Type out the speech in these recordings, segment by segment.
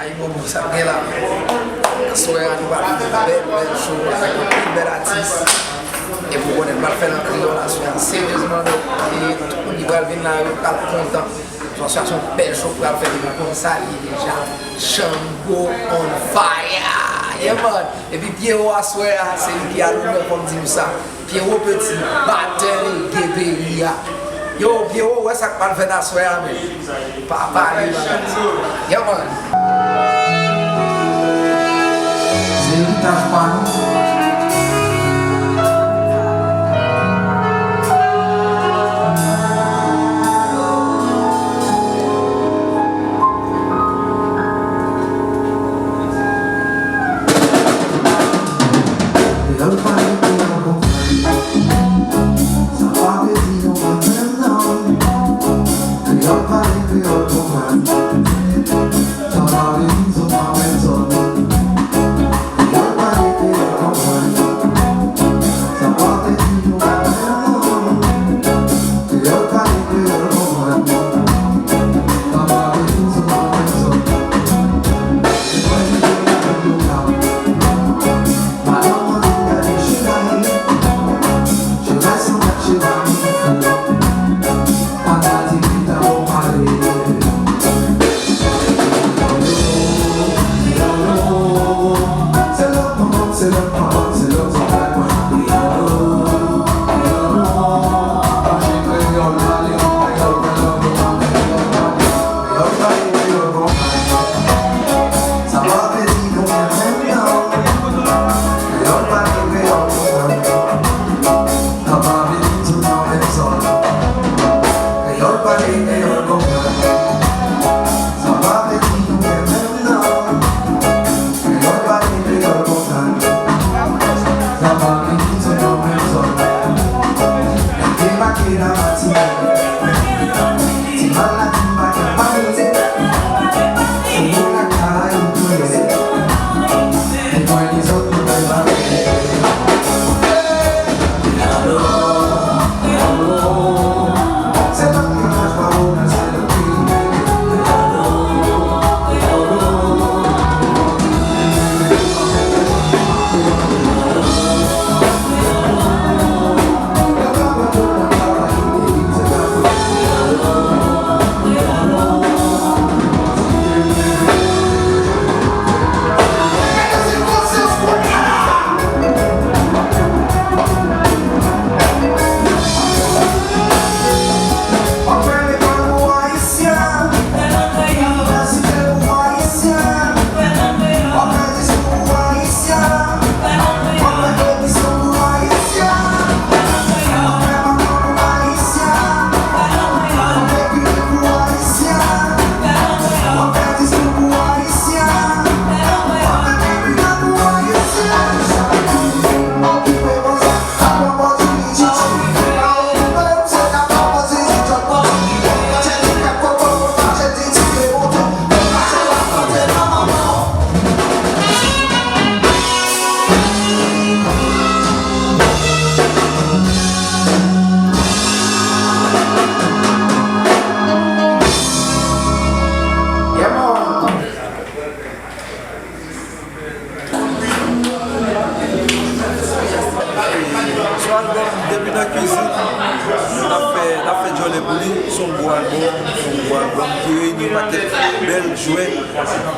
Aí vamos saber lá. A sua nous va faire belle show avec un bel artiste. Et vous connaissez pas faire un criol là, sérieusement. Et tout le monde va venir là, il va content. Je suis un bel show pour faire des comme ça, déjà. Chango on fire! Yeah man! Et puis Pierrot à soi, c'est lui qui a l'honneur pour dire ça. Pierrot Petit, batteur et guébéria. Yo, Pierrot, ouais, ça va faire la soirée, mais papa, yeah man!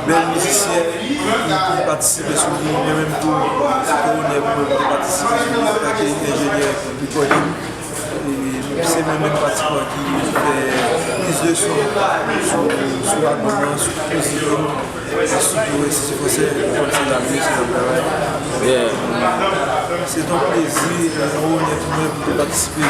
Bel musicien qui participe sur lui, mais même tout, on est pour participer sur lui, qui est ingénieur recording. C'est même pratiquement qui fait plus de son sur l'abonnement, sur le président, surtout si c'est possible, c'est la musique, c'est le travail. C'est un plaisir, on est tout le monde pour participer.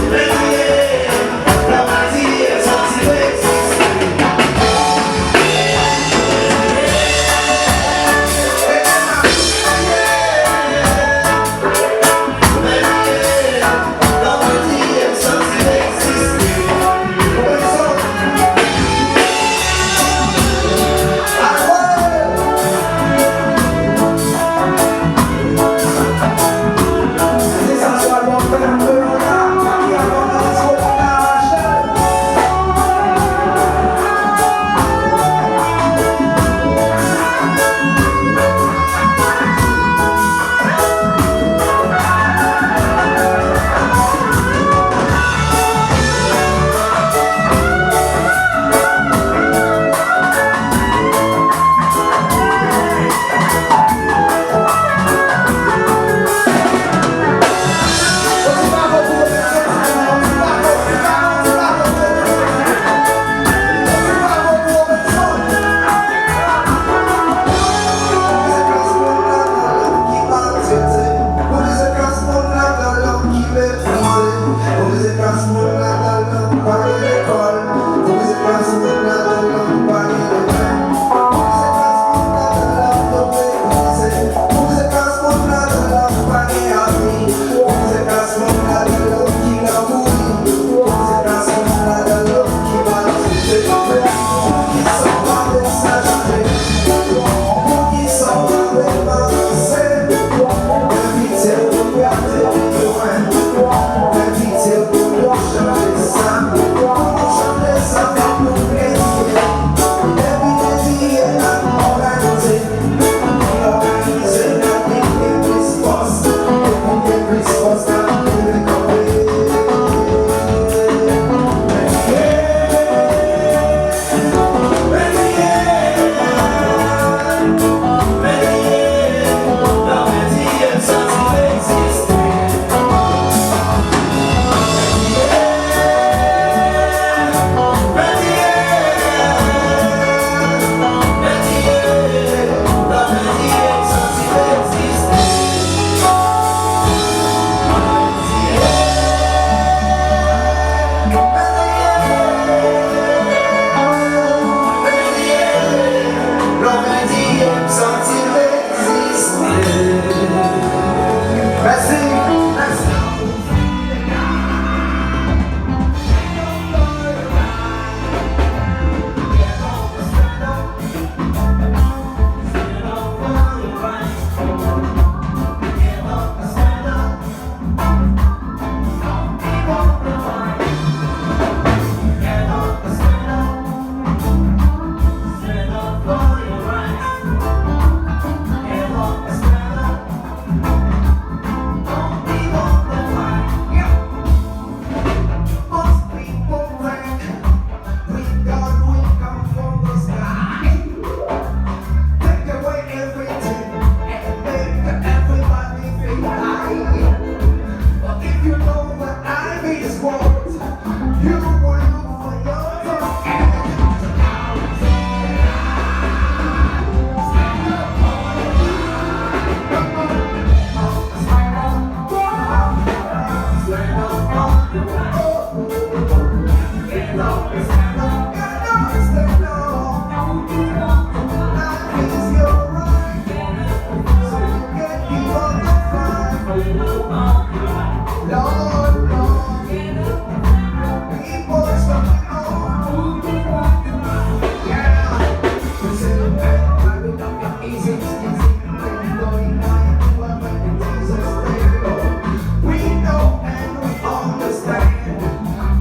Ready?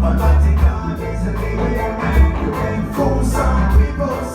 Almighty God is a living man, you can fool some people.